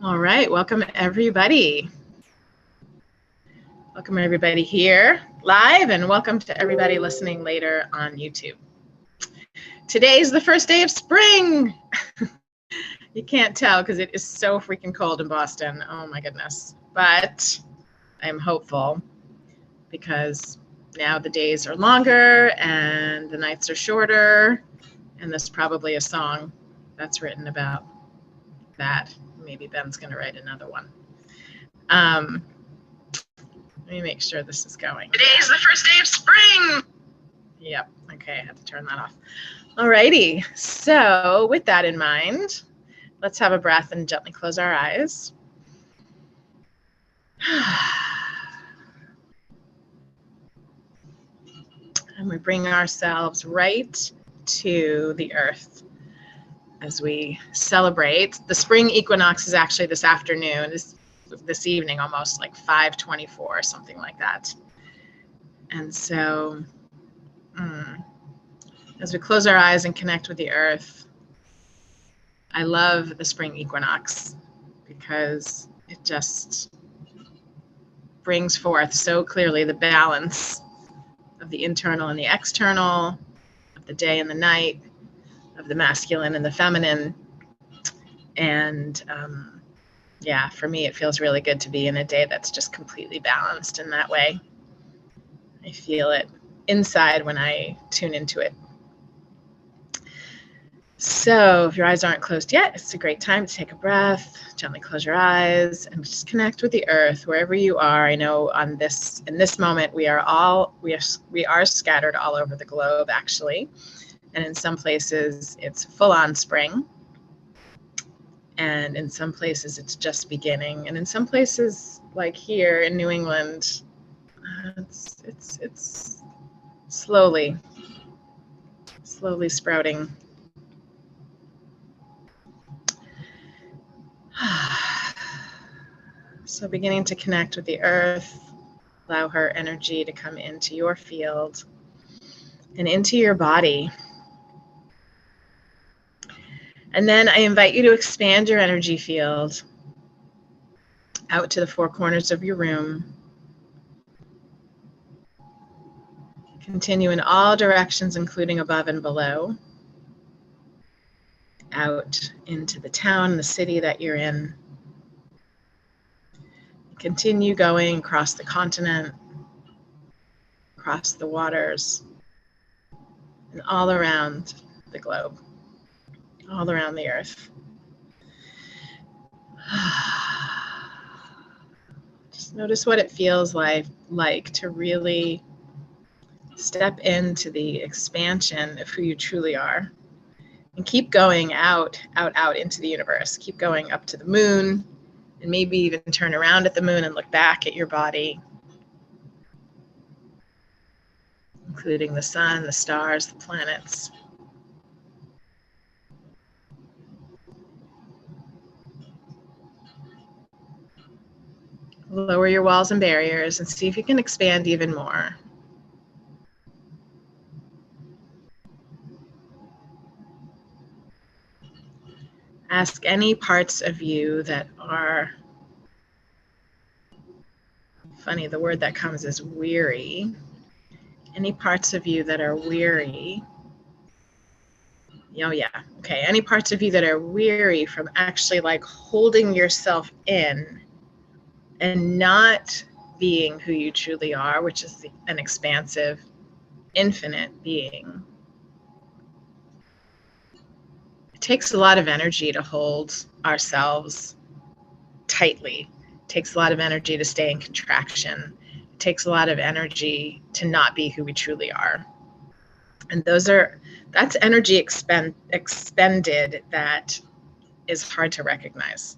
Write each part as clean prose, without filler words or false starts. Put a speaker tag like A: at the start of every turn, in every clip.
A: All right, welcome everybody. Welcome everybody here live, and welcome to everybody listening later on YouTube. Today's the first day of spring. You can't tell because it is so freaking cold in Boston. Oh my goodness. But I'm hopeful because now the days are longer and the nights are shorter, and there's probably a song that's written about that. Maybe Ben's going to write another one. Let me make sure this is going. Today's the first day of spring. Yep. Okay, I had to turn that off. Alrighty. So with that in mind, let's have a breath and gently close our eyes. And we bring ourselves right to the earth as we celebrate. The spring equinox is actually this afternoon, this evening, almost like 5:24, something like that. And so as we close our eyes and connect with the earth, I love the spring equinox because it just brings forth so clearly the balance of the internal and the external, of the day and the night, of the masculine and the feminine. And yeah, for me, it feels really good to be in a day that's just completely balanced in that way. I feel it inside when I tune into it. So if your eyes aren't closed yet, it's a great time to take a breath, gently close your eyes, and just connect with the earth wherever you are. I know in this moment we are scattered all over the globe, actually, and in some places it's full-on spring, and in some places it's just beginning, and in some places like here in New England, it's slowly sprouting. So beginning to connect with the earth, allow her energy to come into your field and into your body. And then I invite you to expand your energy field out to the four corners of your room. Continue in all directions, including above and below, out into the town, the city that you're in. Continue going across the continent, across the waters, and all around the globe, all around the earth. Just notice what it feels like to really step into the expansion of who you truly are. And keep going out into the universe. Keep going up to the moon, and maybe even turn around at the moon and look back at your body, including the sun, the stars, the planets. Lower your walls and barriers and see if you can expand even more. Ask any parts of you that are, funny, the word that comes is weary. Any parts of you that are weary. Oh yeah, okay. Any parts of you that are weary from actually like holding yourself in and not being who you truly are, which is an expansive, infinite being. It takes a lot of energy to hold ourselves tightly. It takes a lot of energy to stay in contraction. It takes a lot of energy to not be who we truly are. And that's energy expended that is hard to recognize.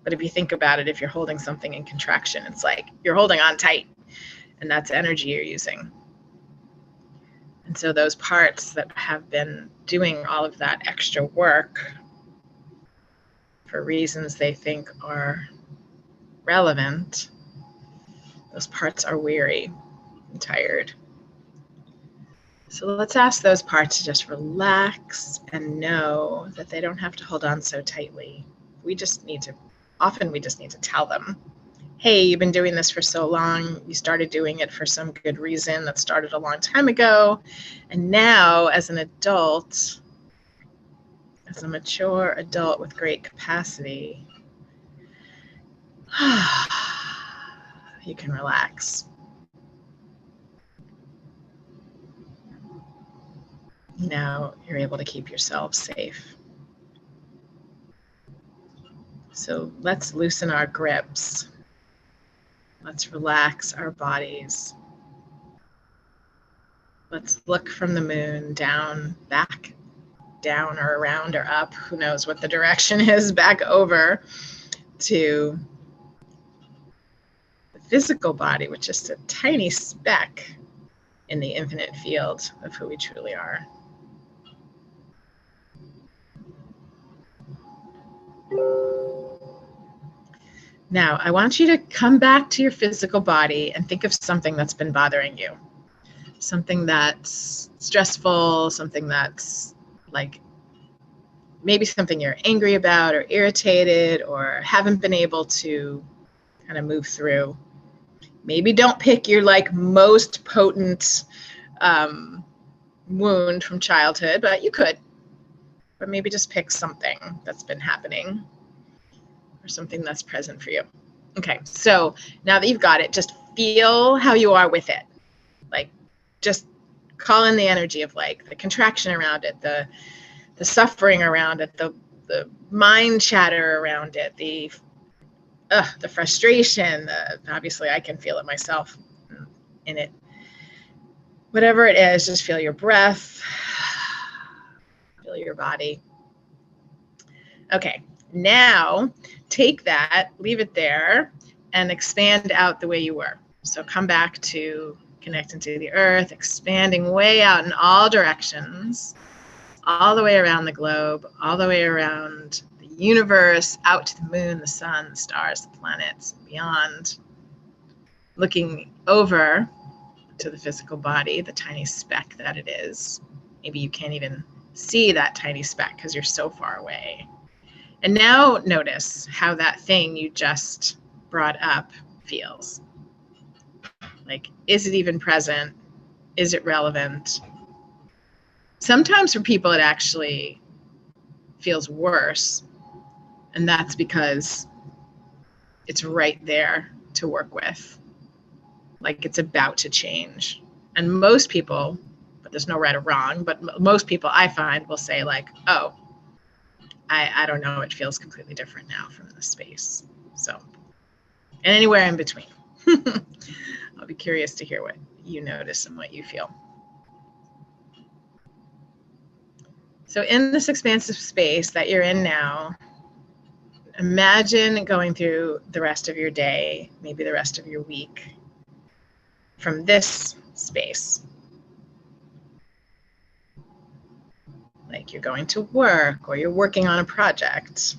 A: But if you think about it, if you're holding something in contraction, it's like you're holding on tight, and that's energy you're using. And so those parts that have been doing all of that extra work for reasons they think are relevant, those parts are weary and tired. So let's ask those parts to just relax and know that they don't have to hold on so tightly. Often we just need to tell them, hey, you've been doing this for so long. You started doing it for some good reason that started a long time ago. And now, as an adult, as a mature adult with great capacity, you can relax. Now you're able to keep yourself safe. So let's loosen our grips. Let's relax our bodies. Let's look from the moon down, back, down or around or up, who knows what the direction is, back over to the physical body, which is a tiny speck in the infinite field of who we truly are. Now, I want you to come back to your physical body and think of something that's been bothering you. Something that's stressful, something that's like maybe something you're angry about or irritated or haven't been able to kind of move through. Maybe don't pick your like most potent wound from childhood, but you could. But maybe just pick something that's been happening or something that's present for you. Okay, so now that you've got it, just feel how you are with it. Like, just call in the energy of like the contraction around it, the suffering around it, the mind chatter around it, the frustration. Obviously, I can feel it myself in it. Whatever it is, just feel your breath, feel your body. Okay, now take that, leave it there, and expand out the way you were. So come back to connecting to the earth, expanding way out in all directions, all the way around the globe, all the way around the universe, out to the moon, the sun, the stars, the planets, and beyond. Looking over to the physical body, the tiny speck that it is. Maybe you can't even see that tiny speck because you're so far away. And now notice how that thing you just brought up feels. Like, is it even present? Is it relevant? Sometimes for people, it actually feels worse. And that's because it's right there to work with. Like, it's about to change. And most people, but there's no right or wrong, but most people I find will say like, oh, I don't know, it feels completely different now from this space. So, and anywhere in between. I'll be curious to hear what you notice and what you feel. So in this expansive space that you're in now, imagine going through the rest of your day, maybe the rest of your week, from this space. Like you're going to work or you're working on a project.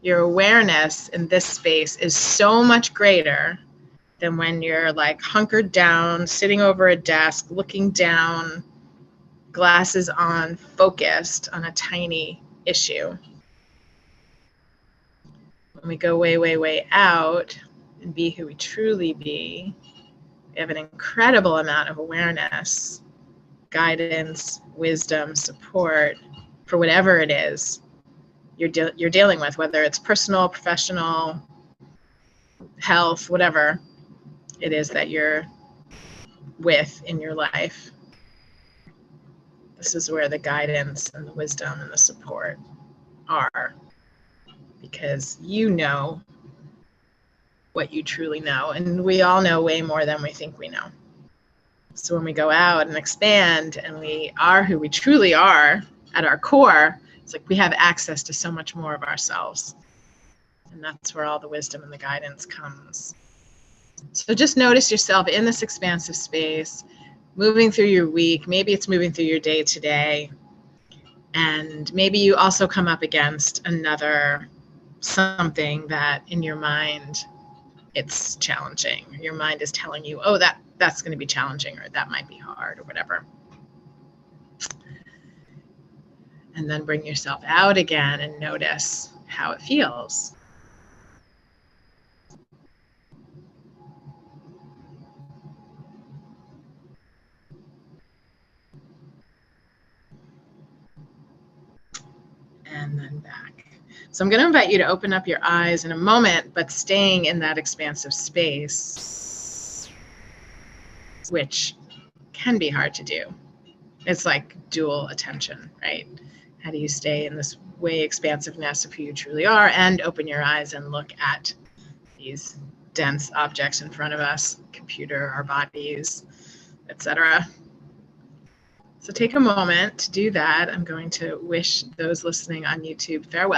A: Your awareness in this space is so much greater than when you're like hunkered down, sitting over a desk, looking down, glasses on, focused on a tiny issue. When we go way, way, way out and be who we truly be, we have an incredible amount of awareness, guidance, wisdom, support for whatever it is you're dealing with, whether it's personal, professional, health, whatever it is that you're with in your life. This is where the guidance and the wisdom and the support are, because you know what you truly know, and we all know way more than we think we know. So when we go out and expand and we are who we truly are at our core, it's like we have access to so much more of ourselves. And that's where all the wisdom and the guidance comes. So just notice yourself in this expansive space, moving through your week. Maybe it's moving through your day today. And maybe you also come up against another something that in your mind, it's challenging. Your mind is telling you, oh, that's going to be challenging, or that might be hard, or whatever. And then bring yourself out again and notice how it feels. And then back. So I'm going to invite you to open up your eyes in a moment, but staying in that expansive space, which can be hard to do. It's like dual attention, right? How do you stay in this way expansiveness of who you truly are and open your eyes and look at these dense objects in front of us, computer, our bodies, etc. So take a moment to do that. I'm going to wish those listening on YouTube farewell.